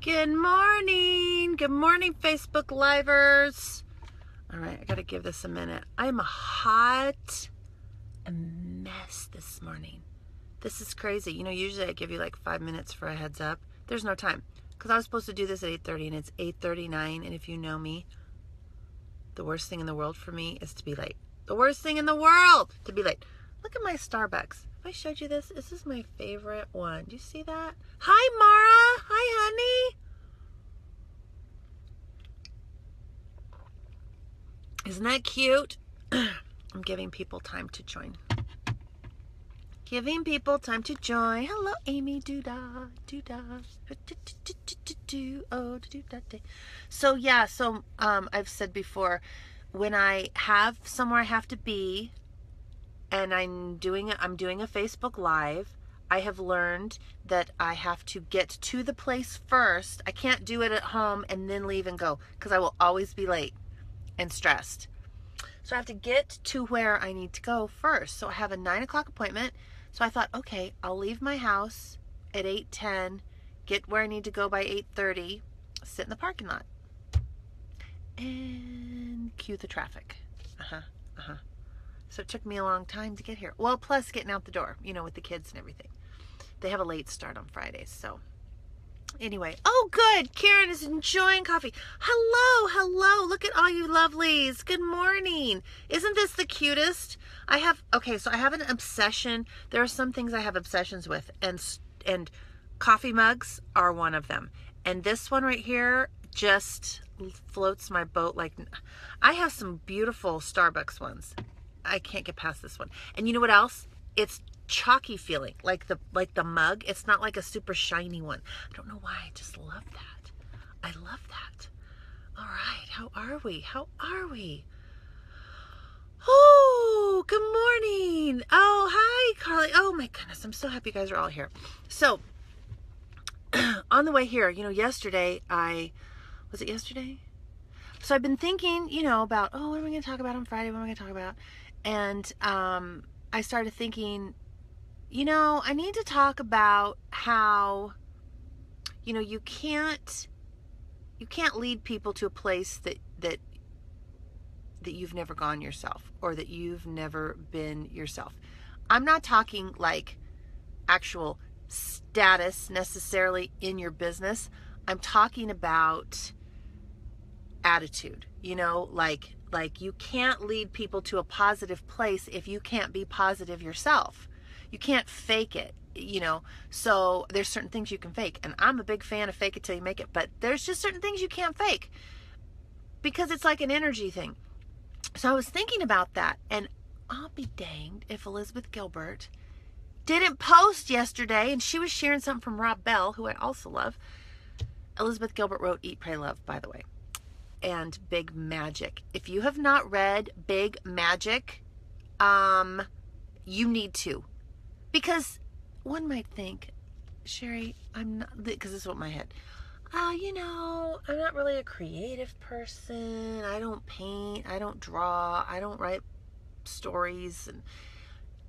Good morning. Good morning, Facebook Livers. All right, I got to give this a minute. I'm a hot mess this morning. This is crazy. You know, usually I give you like 5 minutes for a heads up. There's no time because I was supposed to do this at 8:30 and it's 8:39. And if you know me, the worst thing in the world for me is to be late. The worst thing in the world to be late. Look at my Starbucks. Have I showed you this? This is my favorite one. Do you see that? Hi, Mara. Hi, honey. Isn't that cute? I'm giving people time to join. Giving people time to join. Hello, Amy. Doo-da, doo-da. Oh, doo-da-da. So, yeah. So, I've said before, when I have somewhere I have to be, and I'm doing a Facebook Live, I have learned that I have to get to the place first. I can't do it at home and then leave and go because I will always be late and stressed. So I have to get to where I need to go first. So I have a 9 o'clock appointment. So I thought, okay, I'll leave my house at 8:10, get where I need to go by 8:30, sit in the parking lot, and cue the traffic. So it took me a long time to get here. Well, plus getting out the door, you know, with the kids and everything. They have a late start on Fridays, so anyway. Oh, good. Karen is enjoying coffee. Hello, hello. Look at all you lovelies. Good morning. Isn't this the cutest? So I have an obsession. There are some things I have obsessions with, and coffee mugs are one of them. And this one right here just floats my boat. Like, I have some beautiful Starbucks ones. I can't get past this one. And you know what else? It's chalky feeling, like the mug. It's not like a super shiny one. I don't know why. I just love that. I love that. All right. How are we? Oh, good morning. Oh, hi, Carly. Oh my goodness. I'm so happy you guys are all here. So on the way here, you know, yesterday was it yesterday? So I've been thinking, you know, about, what am I going to talk about on Friday? What am I going to talk about? And I started thinking, you know, I need to talk about how, you know, you can't lead people to a place that you've never gone yourself, or that you've never been yourself. I'm not talking like actual status necessarily in your business. I'm talking about attitude, you know, like you can't lead people to a positive place if you can't be positive yourself. You can't fake it, you know. So there's certain things you can fake, and I'm a big fan of fake it till you make it, but there's just certain things you can't fake because it's like an energy thing. So I was thinking about that, and I'll be danged if Elizabeth Gilbert didn't post yesterday, and she was sharing something from Rob Bell, who I also love. Elizabeth Gilbert wrote Eat, Pray, Love, by the way, and Big Magic. If you have not read Big Magic, you need to. Because one might think, Sherry, I'm not, because this is what my head, you know, I'm not really a creative person. I don't paint, I don't draw, I don't write stories. And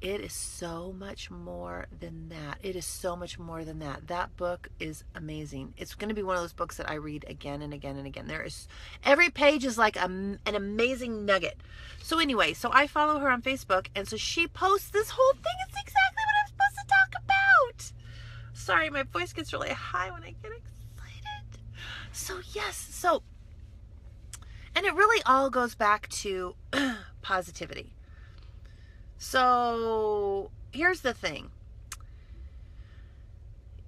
it is so much more than that. It is so much more than that. That book is amazing. It's going to be one of those books that I read again and again and again. Every page is like an amazing nugget. So anyway, so I follow her on Facebook, and so she posts this whole thing. It's exactly what I'm supposed to talk about. Sorry, my voice gets really high when I get excited. So yes, and it really all goes back to positivity. So here's the thing.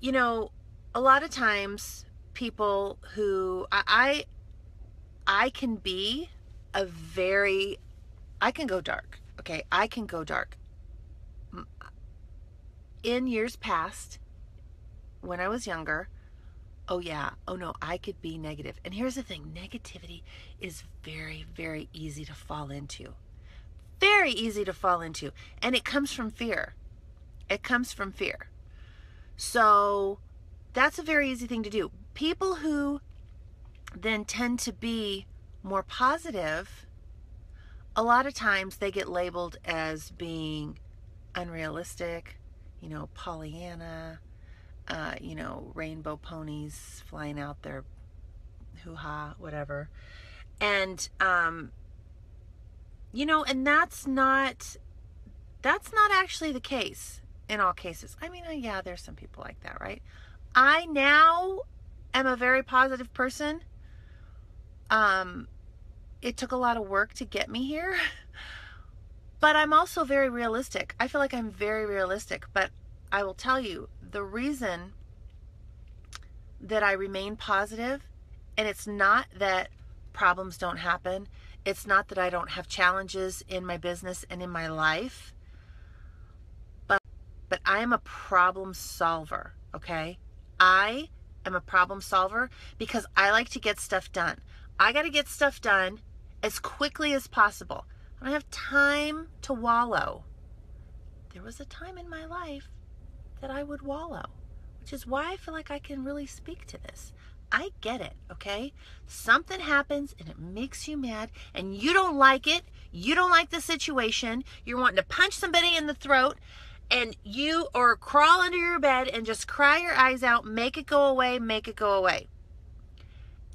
You know, a lot of times people who I can be I can go dark. Okay, I can go dark. In years past, when I was younger, I could be negative. And here's the thing, negativity is very, very easy to fall into. Very easy to fall into. And it comes from fear. It comes from fear. So that's a very easy thing to do. People who then tend to be more positive, a lot of times they get labeled as being unrealistic, you know, Pollyanna, you know, rainbow ponies flying out there, hoo-ha, whatever. And, you know, and that's not actually the case in all cases. I mean, yeah, there's some people like that, right? I now am a very positive person. It took a lot of work to get me here, but I'm also very realistic. I feel like I'm very realistic, but I will tell you the reason that I remain positive, and it's not that problems don't happen. It's not that I don't have challenges in my business and in my life, but I am a problem solver, okay? I am a problem solver because I like to get stuff done. I got to get stuff done as quickly as possible. I don't have time to wallow. There was a time in my life that I would wallow, which is why I feel like I can really speak to this. I get it, okay? Something happens and it makes you mad and you don't like it. You don't like the situation. You're wanting to punch somebody in the throat, and you, or crawl under your bed and just cry your eyes out, make it go away, make it go away.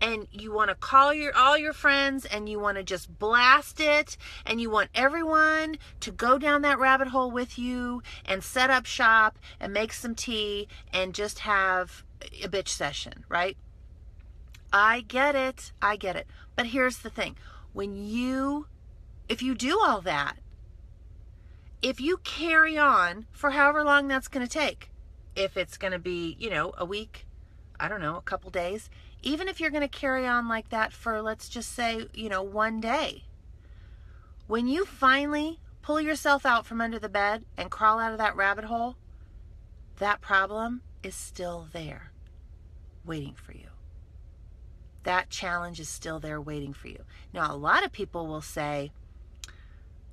And you want to call all your friends and you want to just blast it, and you want everyone to go down that rabbit hole with you and set up shop and make some tea and just have a bitch session, right? I get it. I get it. But here's the thing. If you do all that, if you carry on for however long that's going to take, if it's going to be, you know, a week, I don't know, a couple days, even if you're going to carry on like that for, let's just say, you know, one day, when you finally pull yourself out from under the bed and crawl out of that rabbit hole, that problem is still there waiting for you. That challenge is still there waiting for you. Now, a lot of people will say,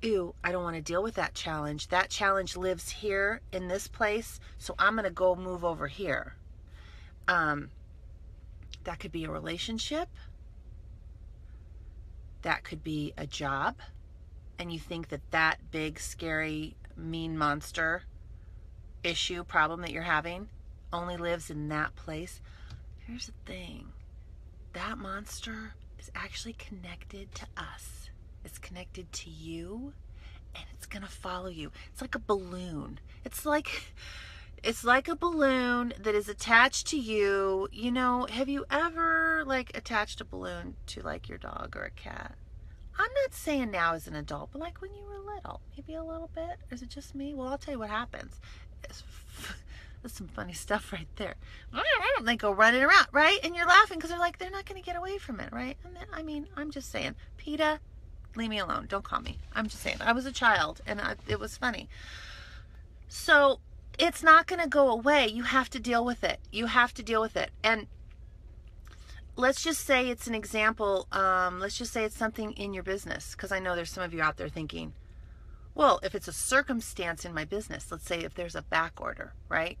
ew, I don't want to deal with that challenge. That challenge lives here in this place, so I'm going to go move over here. That could be a relationship. That could be a job. And you think that big, scary, mean monster problem that you're having only lives in that place. Here's the thing. That monster is actually connected to us. It's connected to you, and it's going to follow you. It's like a balloon. It's like a balloon that is attached to you. You know, have you ever like attached a balloon to like your dog or a cat? I'm not saying now as an adult, but like when you were little, maybe a little bit. Or is it just me? Well, I'll tell you what happens. There's some funny stuff right there. They go running around, right? And you're laughing because they're not going to get away from it, right? And then, I mean, I'm just saying, PETA, leave me alone. Don't call me. I'm just saying, I was a child and it was funny. So it's not going to go away. You have to deal with it. You have to deal with it. And let's just say it's an example. Let's just say it's something in your business, because I know there's some of you out there thinking, well, if it's a circumstance in my business, let's say if there's a back order, right?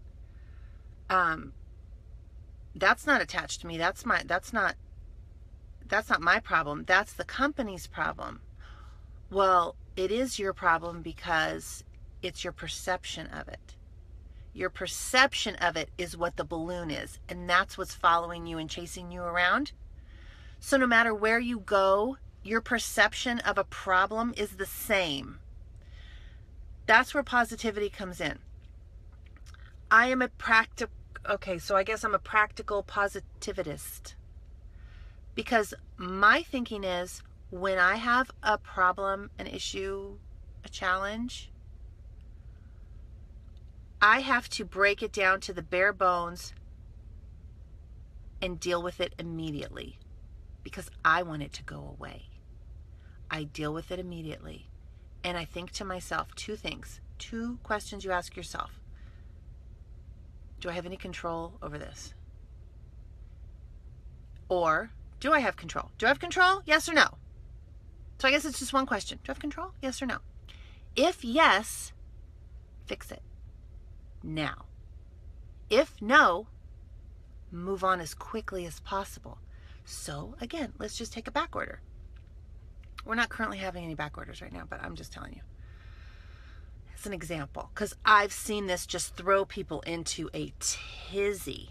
That's not attached to me. That's not my problem. That's the company's problem. Well, it is your problem because it's your perception of it. Your perception of it is what the balloon is, and that's what's following you and chasing you around. So no matter where you go, your perception of a problem is the same. That's where positivity comes in. I am a practical positivist, because my thinking is when I have a problem, an issue, a challenge, I have to break it down to the bare bones and deal with it immediately, because I want it to go away. I deal with it immediately. And I think to myself, two questions you ask yourself. Do I have any control over this? Or do I have control? Do I have control? Yes or no? So I guess it's just one question. Do I have control? Yes or no? If yes, fix it now. If no, move on as quickly as possible. So again, let's just take a back order. We're not currently having any back orders right now, but I'm just telling you. That's an example, because I've seen this just throw people into a tizzy.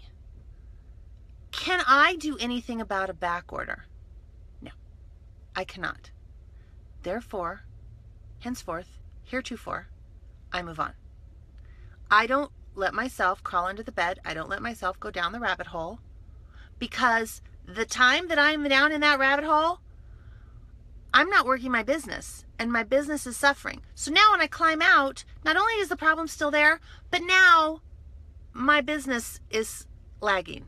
Can I do anything about a back order? No, I cannot. Therefore, henceforth, heretofore, I move on. I don't let myself crawl under the bed. I don't let myself go down the rabbit hole, because the time that I'm down in that rabbit hole, I'm not working my business, and my business is suffering. So now when I climb out, not only is the problem still there, but now my business is lagging.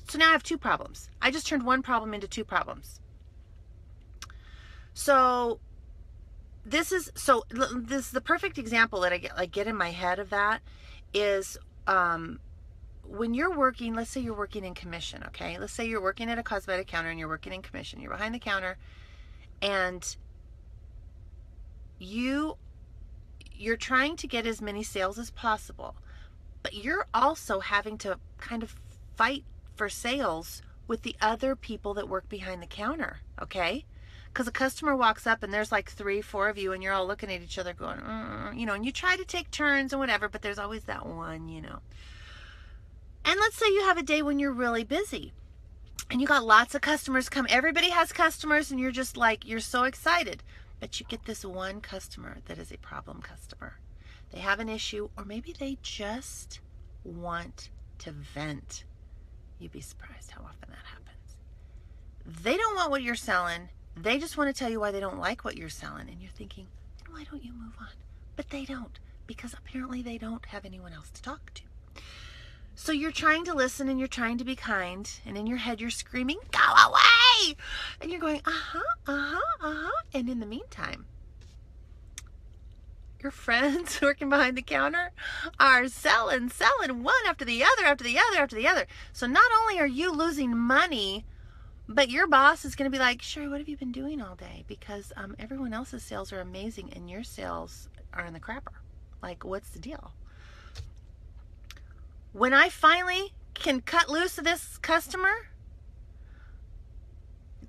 So now I have two problems. I just turned one problem into two problems. So this is the perfect example that I get in my head of that is when you're working, let's say you're working in commission, okay? Let's say you're working at a cosmetic counter and you're working in commission. You're behind the counter and you're trying to get as many sales as possible, but you're also having to kind of fight for sales with the other people that work behind the counter, okay? Because a customer walks up and there's like 3, 4 of you and you're all looking at each other going, and you try to take turns and whatever, but there's always that one, And let's say you have a day when you're really busy and you got lots of customers come. Everybody has customers and you're just like, you're so excited. But you get this one customer that is a problem customer. They have an issue, or maybe they just want to vent. You'd be surprised how often that happens. They don't want what you're selling. They just want to tell you why they don't like what you're selling. And you're thinking, why don't you move on? But they don't, because apparently they don't have anyone else to talk to. So you're trying to listen and you're trying to be kind. And in your head, you're screaming, go away! And you're going, And in the meantime, your friends working behind the counter are selling one after the other. So not only are you losing money, but your boss is going to be like, Sherry, what have you been doing all day? Because everyone else's sales are amazing and your sales are in the crapper. Like, what's the deal? When I finally can cut loose of this customer,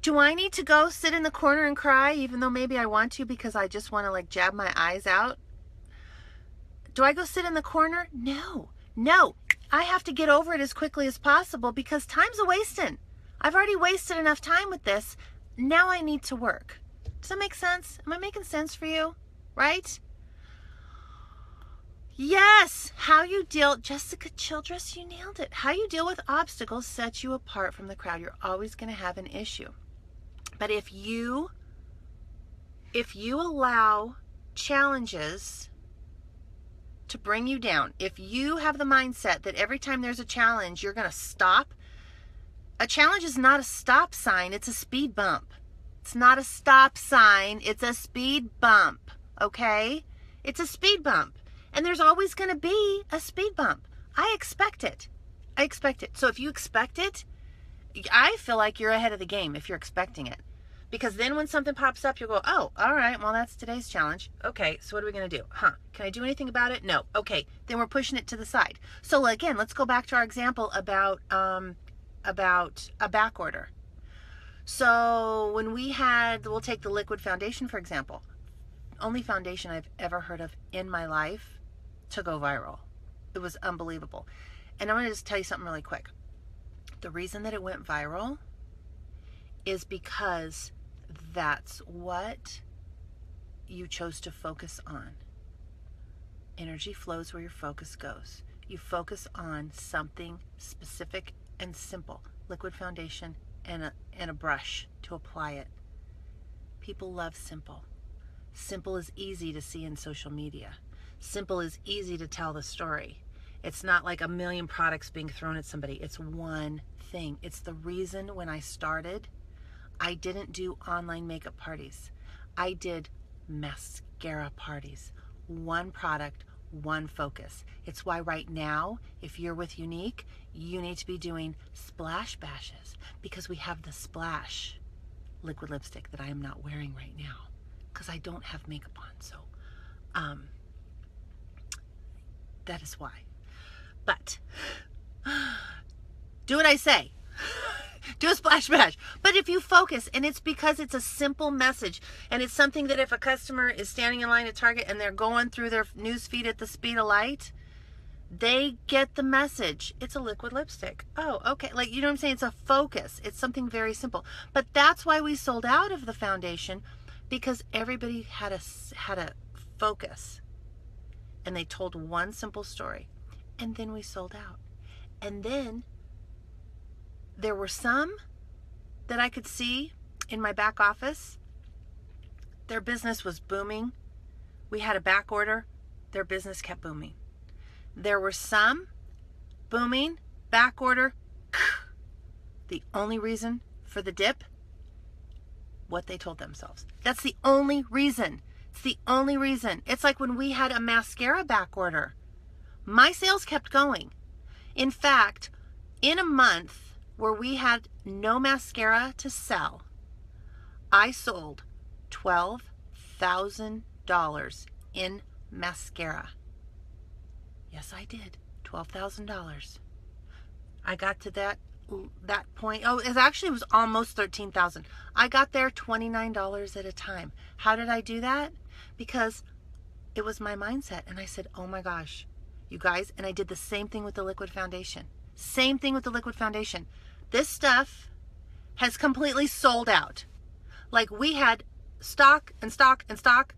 do I need to go sit in the corner and cry, even though maybe I want to because I just want to like jab my eyes out? Do I go sit in the corner? No. I have to get over it as quickly as possible because time's a wasting. I've already wasted enough time with this. Now I need to work. Does that make sense? Am I making sense for you? Right? Yes. How you deal, Jessica Childress, you nailed it. How you deal with obstacles sets you apart from the crowd. You're always going to have an issue. But if you allow challenges to bring you down, if you have the mindset that every time there's a challenge, you're going to stop. A challenge is not a stop sign. It's a speed bump. It's not a stop sign. It's a speed bump. Okay? It's a speed bump. And there's always going to be a speed bump. I expect it. So if you expect it, I feel like you're ahead of the game if you're expecting it. Because then when something pops up, you'll go, oh, all right, well, that's today's challenge. Okay, so what are we going to do? Can I do anything about it? No. Okay, then we're pushing it to the side. So again, let's go back to our example about a back order. So when we'll take the liquid foundation, for example. Only foundation I've ever heard of in my life to go viral. It was unbelievable. And I'm going to just tell you something really quick. The reason that it went viral is because that's what you chose to focus on. Energy flows where your focus goes. You focus on something specific and simple. Liquid foundation and a brush to apply it. People love simple. Simple is easy to see in social media. Simple is easy to tell the story. It's not like a million products being thrown at somebody. It's one thing. It's the reason when I started, I didn't do online makeup parties. I did mascara parties. One product, one focus. It's why right now, if you're with Younique, you need to be doing splash bashes because we have the Splash liquid lipstick that I am not wearing right now because I don't have makeup on. So that is why. But do what I say. Do a splash bash. But if you focus, and it's because it's a simple message, and it's something that if a customer is standing in line at Target and they're going through their news feed at the speed of light, they get the message. It's a liquid lipstick. Oh, okay. Like, you know what I'm saying? It's a focus. It's something very simple. But that's why we sold out of the foundation, because everybody had a focus. And they told one simple story. And then we sold out. And then there were some that I could see in my back office. Their business was booming. We had a back order. Their business kept booming. There were some booming, back order. The only reason for the dip, what they told themselves. That's the only reason. It's the only reason. It's like when we had a mascara back order. My sales kept going. In fact, in a month where we had no mascara to sell, I sold $12,000 in mascara. Yes, I did. $12,000. I got to that point. Oh, it was almost $13,000. I got there $29 at a time. How did I do that? Because it was my mindset. And I said, oh my gosh, you guys. And I did the same thing with the liquid foundation. Same thing with the liquid foundation. This stuff has completely sold out. Like, we had stock and stock and stock.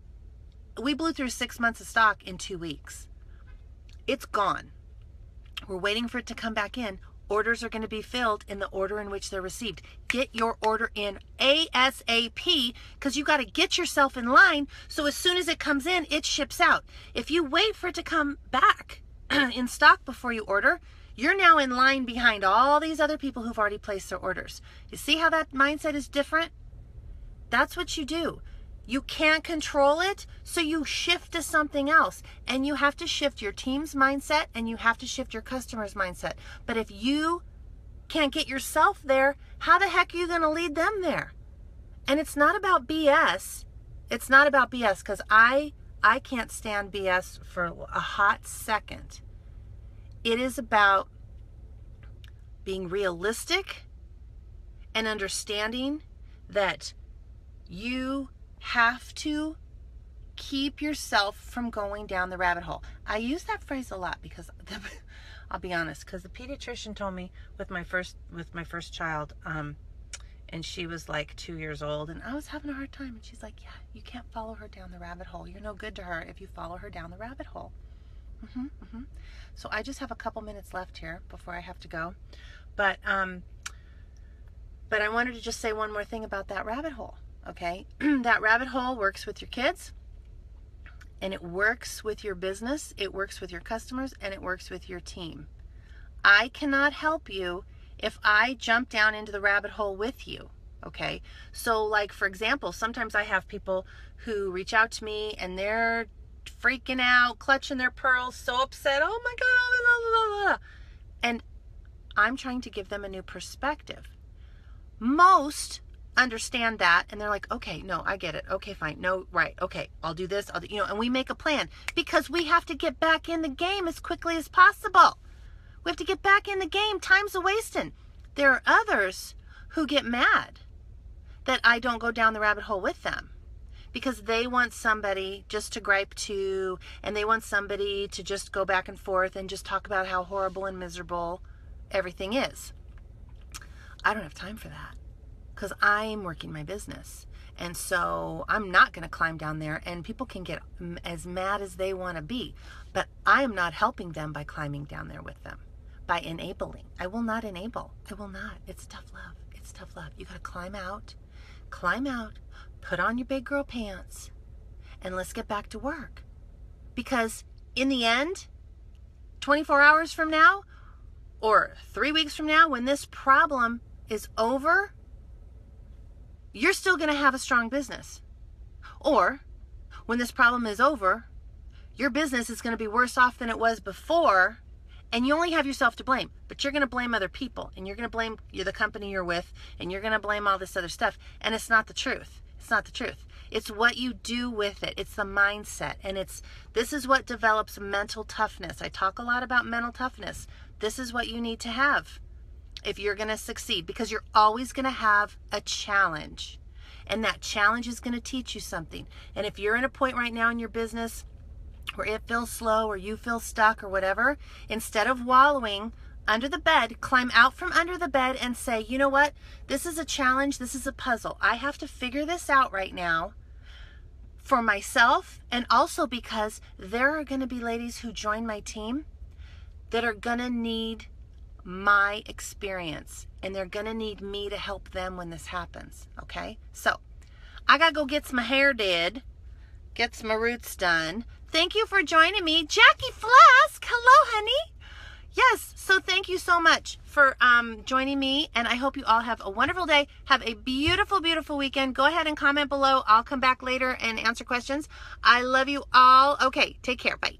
We blew through 6 months of stock in 2 weeks. It's gone. We're waiting for it to come back in. Orders are going to be filled in the order in which they're received. Get your order in ASAP, because you got to get yourself in line so as soon as it comes in, it ships out. If you wait for it to come back in stock before you order, you're now in line behind all these other people who've already placed their orders. You see how that mindset is different? That's what you do. You can't control it, so you shift to something else. And you have to shift your team's mindset, and you have to shift your customer's mindset. But if you can't get yourself there, how the heck are you going to lead them there? And it's not about BS. It's not about BS, because I can't stand BS for a hot second. It is about being realistic and understanding that you have to keep yourself from going down the rabbit hole. I use that phrase a lot because I'll be honest, because the pediatrician told me with my first child, and she was like 2 years old, and I was having a hard time, and she's like, yeah, you can't follow her down the rabbit hole. You're no good to her if you follow her down the rabbit hole. So I just have a couple minutes left here before I have to go, but I wanted to just say one more thing about that rabbit hole. Okay, that rabbit hole works with your kids, and it works with your business, it works with your customers, and it works with your team. I cannot help you if I jump down into the rabbit hole with you. Okay, so like, for example, sometimes I have people who reach out to me and they're freaking out, clutching their pearls, so upset, oh my God, blah, blah, blah. And I'm trying to give them a new perspective. Most understand that, and they're like, okay, no, I get it, okay, fine, no, right, okay, I'll do this, and we make a plan, because we have to get back in the game as quickly as possible. We have to get back in the game. Time's a wasting. There are others who get mad that I don't go down the rabbit hole with them, because they want somebody just to gripe to, and they want somebody to just go back and forth and just talk about how horrible and miserable everything is. I don't have time for that, because I'm working my business. And so I'm not going to climb down there, and people can get as mad as they want to be. But I am not helping them by climbing down there with them, by enabling. I will not enable. I will not. It's tough love. It's tough love. You got to climb out, put on your big girl pants, and let's get back to work. Because in the end, 24 hours from now, or 3 weeks from now, when this problem is over, you're still going to have a strong business. Or when this problem is over, your business is going to be worse off than it was before, and you only have yourself to blame. But you're going to blame other people, and you're going to blame the company you're with, and you're going to blame all this other stuff. And it's not the truth. It's not the truth. It's what you do with it. It's the mindset. And this is what develops mental toughness. I talk a lot about mental toughness. This is what you need to have. if you're going to succeed, because you're always going to have a challenge. And that challenge is going to teach you something. And if you're in a point right now in your business where it feels slow or you feel stuck or whatever, instead of wallowing under the bed, climb out from under the bed and say, you know what? This is a challenge. This is a puzzle. I have to figure this out right now for myself, and also because there are going to be ladies who join my team that are going to need my experience, and they're going to need me to help them when this happens, okay? So I got to go get my hair did, get my roots done. Thank you for joining me. Jackie Flask, hello, honey. Yes, so thank you so much for joining me, and I hope you all have a wonderful day. Have a beautiful, beautiful weekend. Go ahead and comment below. I'll come back later and answer questions. I love you all. Okay, take care. Bye.